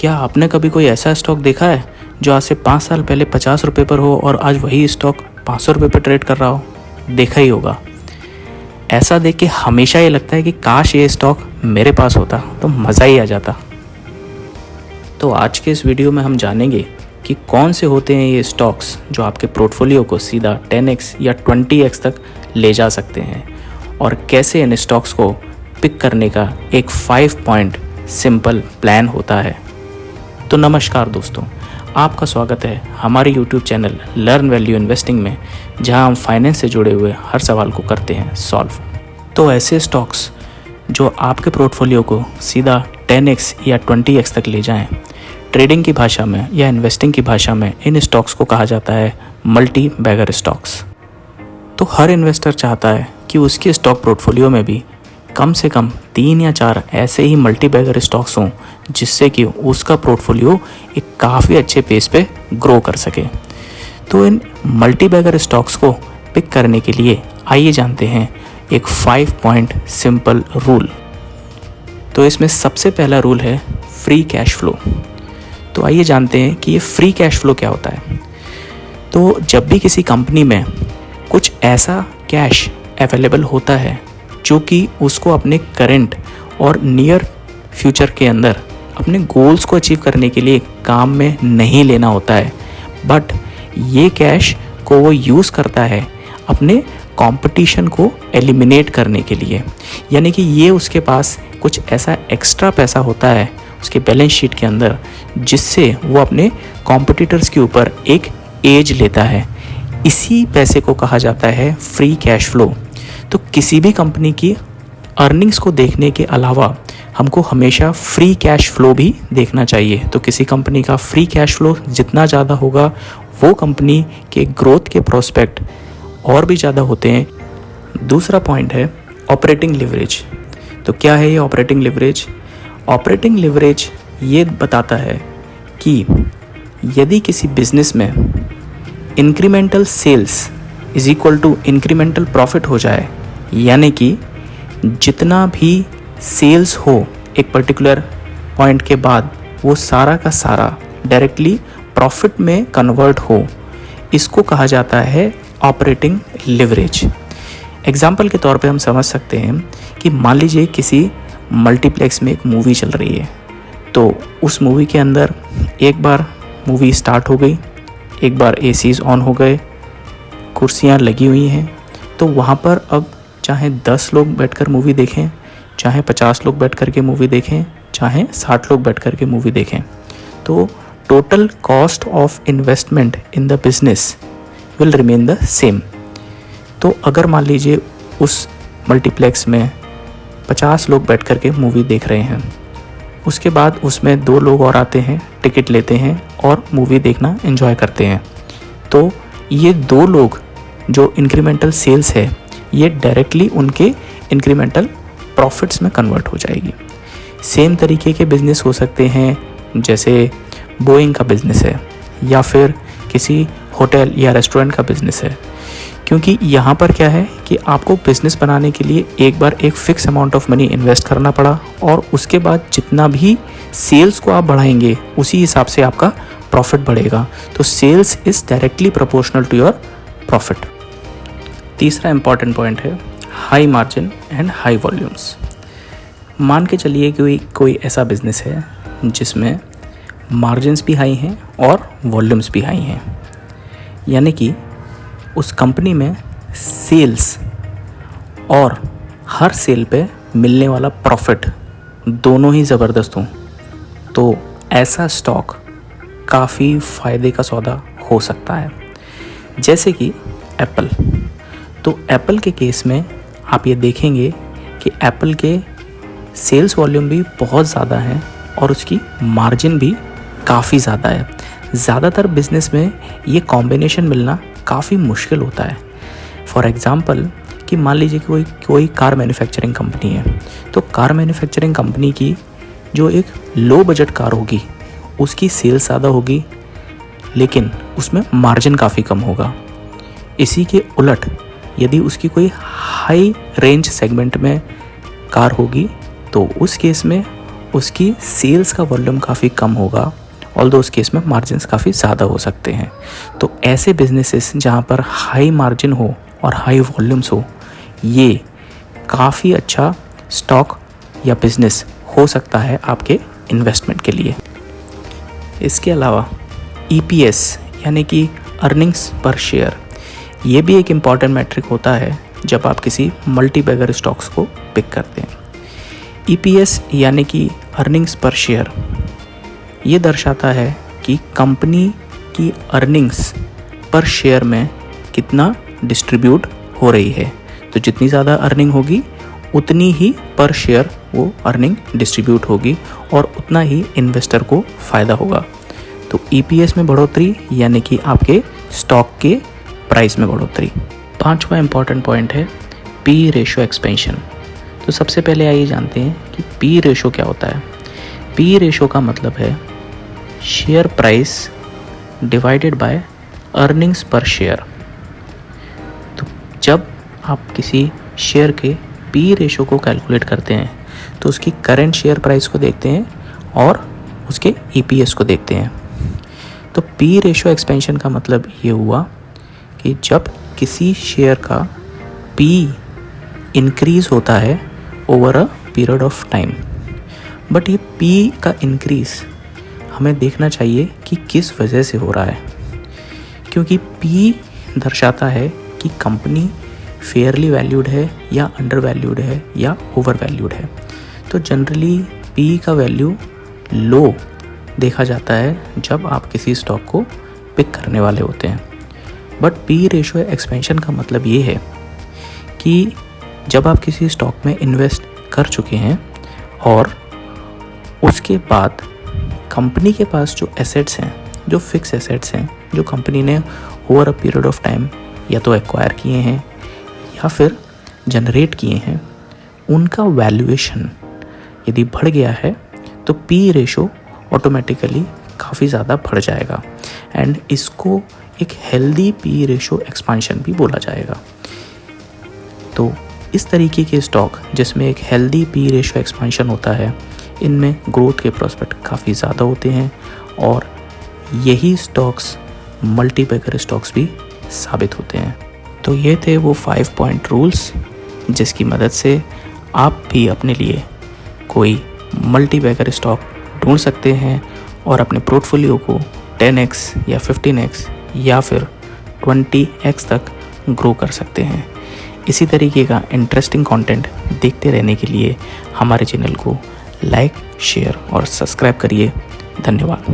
क्या आपने कभी कोई ऐसा स्टॉक देखा है जो आज से 5 साल पहले 50 रुपये पर हो और आज वही स्टॉक 500 रुपये पर ट्रेड कर रहा हो? देखा ही होगा। ऐसा देख के हमेशा ये लगता है कि काश ये स्टॉक मेरे पास होता तो मज़ा ही आ जाता। तो आज के इस वीडियो में हम जानेंगे कि कौन से होते हैं ये स्टॉक्स जो आपके पोर्टफोलियो को सीधा 10x या 20x तक ले जा सकते हैं और कैसे इन स्टॉक्स को पिक करने का एक 5 पॉइंट सिंपल प्लान होता है। तो नमस्कार दोस्तों, आपका स्वागत है हमारे YouTube channel learn value investing में, जहां हम फाइनेंस से जुड़े हुए हर सवाल को करते हैं सॉल्व। तो ऐसे स्टॉक्स जो आपके पोर्टफोलियो को सीधा 10x या 20x तक ले जाएं, ट्रेडिंग की भाषा में या इन्वेस्टिंग की भाषा में इन स्टॉक्स को कहा जाता है मल्टी बैगर स्टॉक्स। तो हर इन्वेस्टर चाहता है कि उसके स्टॉक पोर्टफोलियो में भी कम से कम 3 या 4 ऐसे ही मल्टी बैगर स्टॉक्स हों जिससे कि उसका पोर्टफोलियो एक काफ़ी अच्छे पेस पे ग्रो कर सके। तो इन मल्टी बैगर स्टॉक्स को पिक करने के लिए आइए जानते हैं एक 5 पॉइंट सिंपल रूल। तो इसमें सबसे पहला रूल है फ्री कैश फ्लो। तो आइए जानते हैं कि ये फ्री कैश फ्लो क्या होता है। तो जब भी किसी कंपनी में कुछ ऐसा कैश अवेलेबल होता है जो कि उसको अपने करंट और नियर फ्यूचर के अंदर अपने गोल्स को अचीव करने के लिए काम में नहीं लेना होता है, बट ये कैश को वो यूज़ करता है अपने कंपटीशन को एलिमिनेट करने के लिए। यानी कि ये उसके पास कुछ ऐसा एक्स्ट्रा पैसा होता है उसके बैलेंस शीट के अंदर जिससे वो अपने कॉम्पिटिटर्स के ऊपर एक एज लेता है। इसी पैसे को कहा जाता है फ्री कैश फ्लो। तो किसी भी कंपनी की अर्निंग्स को देखने के अलावा हमको हमेशा फ्री कैश फ्लो भी देखना चाहिए। तो किसी कंपनी का फ्री कैश फ्लो जितना ज़्यादा होगा वो कंपनी के ग्रोथ के प्रोस्पेक्ट और भी ज़्यादा होते हैं। दूसरा पॉइंट है ऑपरेटिंग लिवरेज। तो क्या है ये ऑपरेटिंग लिवरेज? ऑपरेटिंग लिवरेज ये बताता है कि यदि किसी बिजनेस में incremental sales is equal to incremental profit हो जाए, यानी कि जितना भी सेल्स हो एक पर्टिकुलर पॉइंट के बाद वो सारा का सारा डायरेक्टली प्रॉफिट में कन्वर्ट हो, इसको कहा जाता है ऑपरेटिंग लिवरेज। एग्जाम्पल के तौर पे हम समझ सकते हैं कि मान लीजिए किसी मल्टीप्लेक्स में एक मूवी चल रही है। तो उस मूवी के अंदर एक बार मूवी स्टार्ट हो गई, एक बार एसीज ऑन हो गए, कुर्सियाँ लगी हुई हैं, तो वहाँ पर अब चाहे 10 लोग बैठकर मूवी देखें, चाहे 50 लोग बैठ कर के मूवी देखें, चाहे 60 लोग बैठ कर के मूवी देखें, तो total cost of investment in the business will remain the same. तो अगर मान लीजिए उस मल्टीप्लेक्स में 50 लोग बैठ कर के मूवी देख रहे हैं, उसके बाद उसमें 2 लोग और आते हैं, टिकट लेते हैं और मूवी देखना एंजॉय करते हैं, तो ये 2 लोग जो इंक्रीमेंटल सेल्स है ये डायरेक्टली उनके इंक्रीमेंटल प्रॉफिट्स में कन्वर्ट हो जाएगी। सेम तरीके के बिजनेस हो सकते हैं, जैसे बोइंग का बिजनेस है या फिर किसी होटल या रेस्टोरेंट का बिजनेस है। क्योंकि यहाँ पर क्या है कि आपको बिजनेस बनाने के लिए एक बार एक fix amount of money invest करना पड़ा और उसके बाद जितना भी सेल्स को आप बढ़ाएंगे उसी हिसाब से आपका प्रॉफिट बढ़ेगा। तो sales is directly proportional to your profit. तीसरा इम्पॉर्टेंट पॉइंट है high margin and high volumes. मान के चलिए कि कोई ऐसा बिजनेस है जिसमें मार्जिन्स भी हाई हैं और वॉल्यूम्स भी हाई हैं, यानी कि उस कंपनी में सेल्स और हर सेल पे मिलने वाला प्रॉफिट दोनों ही ज़बरदस्त हों, तो ऐसा स्टॉक काफ़ी फ़ायदे का सौदा हो सकता है। जैसे कि एप्पल। तो एप्पल के केस में आप ये देखेंगे कि एप्पल के सेल्स वॉल्यूम भी बहुत ज़्यादा है और उसकी मार्जिन भी काफ़ी ज़्यादा है। ज़्यादातर बिजनेस में ये कॉम्बिनेशन मिलना काफ़ी मुश्किल होता है। फॉर एग्ज़ाम्पल कि मान लीजिए कि कोई कार मैन्युफैक्चरिंग कंपनी है, तो कार मैन्युफैक्चरिंग कंपनी की जो एक लो बजट कार होगी उसकी सेल्स ज़्यादा होगी लेकिन उसमें मार्जिन काफ़ी कम होगा। इसी के उलट यदि उसकी कोई हाई रेंज सेगमेंट में कार होगी तो उस केस में उसकी सेल्स का वॉल्यूम काफ़ी कम होगा, ऑल्दो उस केस में मार्जिन्स काफ़ी ज़्यादा हो सकते हैं। तो ऐसे बिजनेसेस जहाँ पर हाई मार्जिन हो और हाई वॉल्यूम्स हो, ये काफ़ी अच्छा स्टॉक या बिजनेस हो सकता है आपके इन्वेस्टमेंट के लिए। इसके अलावा EPS यानी कि अर्निंग्स पर शेयर, ये भी एक इम्पॉर्टेंट मैट्रिक होता है जब आप किसी मल्टी बैगर स्टॉक्स को पिक करते हैं। EPS यानी कि अर्निंग्स पर शेयर, ये दर्शाता है कि कंपनी की अर्निंग्स पर शेयर में कितना डिस्ट्रीब्यूट हो रही है। तो जितनी ज़्यादा अर्निंग होगी उतनी ही पर शेयर वो अर्निंग डिस्ट्रीब्यूट होगी और उतना ही इन्वेस्टर को फ़ायदा होगा। तो EPS में बढ़ोतरी यानी कि आपके स्टॉक के प्राइस में बढ़ोतरी। 5वां इम्पॉर्टेंट पॉइंट है P रेशो एक्सपेंशन। तो सबसे पहले आइए जानते हैं कि P रेशो क्या होता है। P रेशो का मतलब है share price divided by earnings पर शेयर। तो जब आप किसी शेयर के P रेशो को कैलकुलेट करते हैं तो उसकी करंट शेयर प्राइस को देखते हैं और उसके EPS को देखते हैं। तो P रेशो एक्सपेंशन का मतलब ये हुआ कि जब किसी शेयर का P इंक्रीज़ होता है over a period of time, but ये P का इंक्रीज़ हमें देखना चाहिए कि किस वजह से हो रहा है, क्योंकि P दर्शाता है कि कंपनी फेयरली वैल्यूड है या अंडर वैल्यूड है या ओवर वैल्यूड है। तो जनरली P का वैल्यू लो देखा जाता है जब आप किसी स्टॉक को पिक करने वाले होते हैं। बट P रेशो एक्सपेंशन का मतलब ये है कि जब आप किसी स्टॉक में इन्वेस्ट कर चुके हैं और उसके बाद कंपनी के पास जो एसेट्स हैं, जो फिक्स एसेट्स हैं, जो कंपनी ने over a period of time या तो एक्वायर किए हैं या फिर जनरेट किए हैं, उनका वैल्यूएशन यदि बढ़ गया है तो P रेशो ऑटोमेटिकली काफ़ी ज़्यादा बढ़ जाएगा एंड इसको एक हेल्दी P रेशो एक्सपांशन भी बोला जाएगा। तो इस तरीके के स्टॉक जिसमें एक हेल्दी P रेशो एक्सपांशन होता है, इनमें ग्रोथ के प्रोस्पेक्ट काफ़ी ज़्यादा होते हैं और यही स्टॉक्स मल्टी बैगर स्टॉक्स भी साबित होते हैं। तो ये थे वो 5 पॉइंट रूल्स जिसकी मदद से आप भी अपने लिए कोई मल्टी बैगर स्टॉक ढूंढ सकते हैं और अपने पोर्टफोलियो को 10x या 15x या फिर 20x तक ग्रो कर सकते हैं। इसी तरीके का इंटरेस्टिंग कंटेंट देखते रहने के लिए हमारे चैनल को लाइक, शेयर और सब्सक्राइब करिए। धन्यवाद।